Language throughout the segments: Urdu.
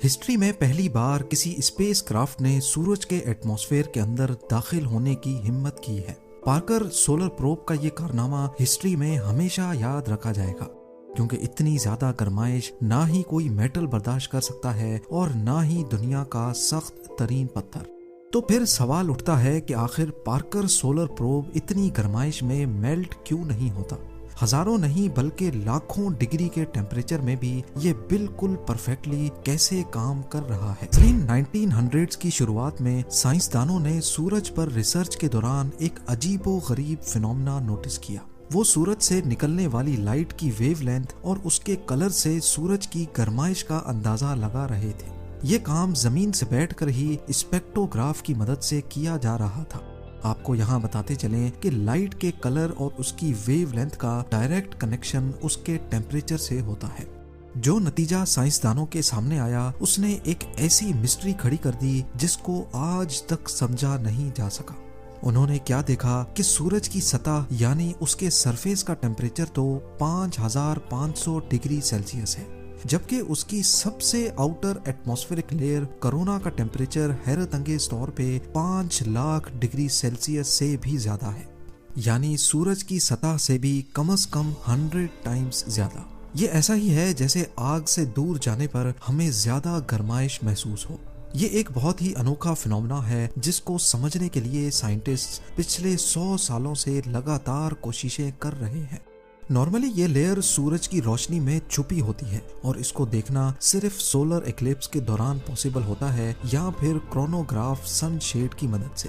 ہسٹری میں پہلی بار کسی اسپیس کرافٹ نے سورج کے ایٹماسفیئر کے اندر داخل ہونے کی ہمت کی ہے۔ پارکر سولر پروب کا یہ کارنامہ ہسٹری میں ہمیشہ یاد رکھا جائے گا، کیونکہ اتنی زیادہ گرمائش نہ ہی کوئی میٹل برداشت کر سکتا ہے اور نہ ہی دنیا کا سخت ترین پتھر۔ تو پھر سوال اٹھتا ہے کہ آخر پارکر سولر پروب اتنی گرمائش میں میلٹ کیوں نہیں ہوتا؟ ہزاروں نہیں بلکہ لاکھوں ڈگری کے ٹیمپریچر میں بھی یہ بالکل پرفیکٹلی کیسے کام کر رہا ہے؟ 1900s کی شروعات میں سائنسدانوں نے سورج پر ریسرچ کے دوران ایک عجیب و غریب فینومنا نوٹس کیا۔ وہ سورج سے نکلنے والی لائٹ کی ویو لینتھ اور اس کے کلر سے سورج کی گرمائش کا اندازہ لگا رہے تھے۔ یہ کام زمین سے بیٹھ کر ہی اسپیکٹوگراف کی مدد سے کیا جا رہا تھا۔ آپ کو یہاں بتاتے چلیں کہ لائٹ کے کلر اور اس کی ویو لینتھ کا ڈائریکٹ کنیکشن اس کے ٹیمپریچر سے ہوتا ہے۔ جو نتیجہ سائنسدانوں کے سامنے آیا اس نے ایک ایسی مسٹری کھڑی کر دی جس کو آج تک سمجھا نہیں جا سکا۔ انہوں نے کیا دیکھا کہ سورج کی سطح یعنی اس کے سرفیس کا ٹیمپریچر تو 5500 ڈگری سیلسیس ہے، جبکہ اس کی سب سے آؤٹر ایٹماسفیرک لیئر کرونا کا ٹیمپریچر حیرت انگیز طور پہ 5 لاکھ ڈگری سیلسیس سے بھی زیادہ ہے، یعنی سورج کی سطح سے بھی کم از کم 100 ٹائمز زیادہ۔ یہ ایسا ہی ہے جیسے آگ سے دور جانے پر ہمیں زیادہ گرمائش محسوس ہو۔ یہ ایک بہت ہی انوکھا فینومنا ہے جس کو سمجھنے کے لیے سائنٹسٹ پچھلے 100 سالوں سے لگاتار کوششیں کر رہے ہیں۔ نارملی یہ لیئر سورج کی روشنی میں چھپی ہوتی ہے اور اس کو دیکھنا صرف سولر ایکلپس کے دوران پاسبل ہوتا ہے یا پھر کرونوگراف سن شیڈ کی مدد سے۔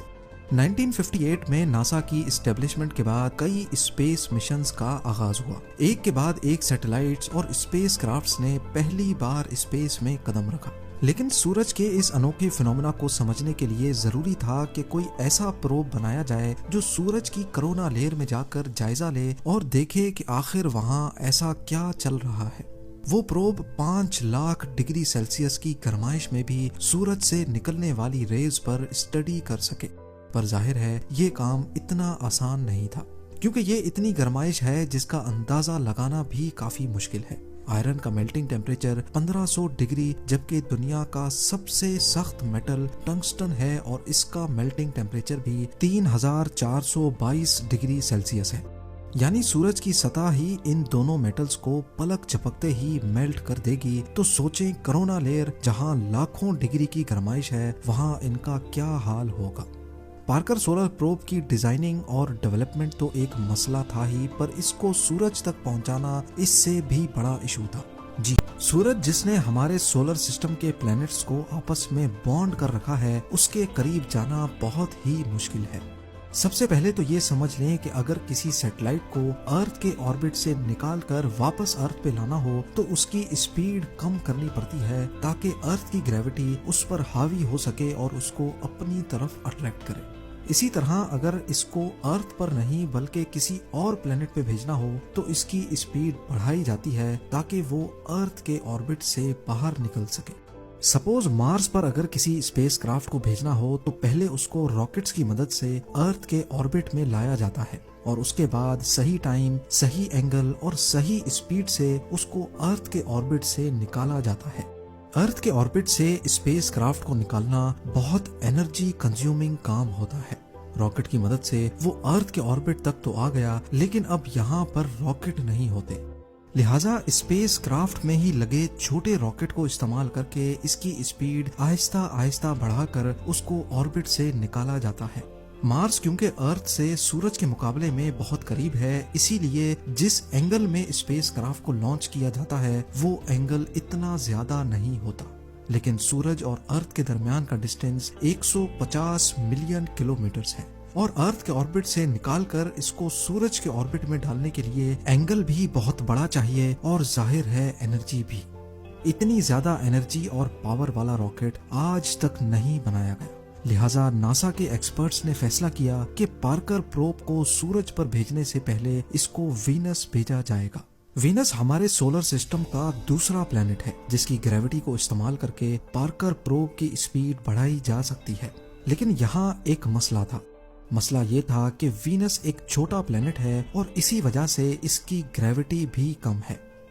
1958 میں ناسا کی اسٹیبلشمنٹ کے بعد کئی اسپیس مشنز کا آغاز ہوا۔ ایک کے بعد ایک سیٹلائٹس اور اسپیس کرافٹس نے پہلی بار اسپیس میں قدم رکھا، لیکن سورج کے اس انوکھے فینومنا کو سمجھنے کے لیے ضروری تھا کہ کوئی ایسا پروب بنایا جائے جو سورج کی کرونا لیئر میں جا کر جائزہ لے اور دیکھے کہ آخر وہاں ایسا کیا چل رہا ہے۔ وہ پروب 5 لاکھ ڈگری سیلسیس کی گرمائش میں بھی سورج سے نکلنے والی ریز پر اسٹڈی کر سکے، پر ظاہر ہے یہ کام اتنا آسان نہیں تھا، کیونکہ یہ اتنی گرمائش ہے جس کا اندازہ لگانا بھی کافی مشکل ہے۔ آئرن کا میلٹنگ ٹیمپریچر 1500 ڈگری جبکہ دنیا کا سب سے سخت میٹل ٹنگسٹن ہے اور اس کا میلٹنگ ٹیمپریچر بھی 3422 ڈگری سیلسیس ہے، یعنی سورج کی سطح ہی ان دونوں میٹلز کو پلک جھپکتے ہی میلٹ کر دے گی۔ تو سوچیں کرونا لیئر جہاں لاکھوں ڈگری کی گرمائش ہے وہاں ان کا کیا حال ہوگا۔ پارکر سولر پروب کی ڈیزائننگ اور ڈیولپمنٹ تو ایک مسئلہ تھا ہی، پر اس کو سورج تک پہنچانا اس سے بھی بڑا ایشو تھا۔ جی، سورج جس نے ہمارے سولر سسٹم کے پلینٹس کو آپس میں بانڈ کر رکھا ہے، اس کے قریب جانا بہت ہی مشکل ہے۔ سب سے پہلے تو یہ سمجھ لیں کہ اگر کسی سیٹلائٹ کو ارتھ کے آربٹ سے نکال کر واپس ارتھ پہ لانا ہو تو اس کی اسپیڈ کم کرنی پڑتی ہے تاکہ ارتھ کی گریوٹی اس پر حاوی ہو سکے اور اس کو اپنی طرف اٹریکٹ کرے۔ اسی طرح اگر اس کو ارتھ پر نہیں بلکہ کسی اور پلینٹ پہ بھیجنا ہو تو اس کی اسپیڈ بڑھائی جاتی ہے تاکہ وہ ارتھ کے آربٹ سے باہر نکل سکے۔ سپوز مارس پر اگر کسی اسپیس کرافٹ کو بھیجنا ہو تو پہلے اس کو راکٹس کی مدد سے ارتھ کے آربٹ میں لایا جاتا ہے اور اس کے بعد صحیح ٹائم، صحیح اینگل اور صحیح اسپیڈ سے اس کو ارتھ کے آربٹ سے نکالا جاتا ہے۔ ارتھ کے آربٹ سے اسپیس کرافٹ کو نکالنا بہت انرجی کنزیومنگ کام ہوتا ہے۔ راکٹ کی مدد سے وہ ارتھ کے آربٹ تک تو آ گیا، لیکن اب یہاں پر راکٹ نہیں ہوتے، لہٰذا اسپیس کرافٹ میں ہی لگے چھوٹے راکٹ کو استعمال کر کے اس کی اسپیڈ آہستہ آہستہ بڑھا کر اس کو آربٹ سے نکالا جاتا ہے۔ مارس کیونکہ ارتھ سے سورج کے مقابلے میں بہت قریب ہے، اسی لیے جس اینگل میں اسپیس کرافٹ کو لانچ کیا جاتا ہے وہ اینگل اتنا زیادہ نہیں ہوتا، لیکن سورج اور ارتھ کے درمیان کا ڈسٹینس 150 ملین کلومیٹرز ہے اور ارتھ کے آربٹ سے نکال کر اس کو سورج کے آربٹ میں ڈالنے کے لیے اینگل بھی بہت بڑا چاہیے اور ظاہر ہے انرجی بھی۔ اتنی زیادہ انرجی اور پاور والا راکٹ آج تک نہیں بنایا گیا، لہٰذا ناسا کے ایکسپرٹس نے فیصلہ کیا کہ پارکر پروب کو سورج پر بھیجنے سے پہلے اس کو وینس بھیجا جائے گا۔ وینس ہمارے سولر سسٹم کا دوسرا پلینٹ ہے جس کی گریوٹی کو استعمال کر کے پارکر پروب کی اسپیڈ بڑھائی جا سکتی ہے، لیکن یہاں ایک مسئلہ تھا۔ مسئلہ یہ تھا کہ وینس ایک چھوٹا پلینٹ ہے اور اسی وجہ سے اس کی گریوٹی بھی کم ہے۔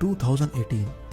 2018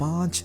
5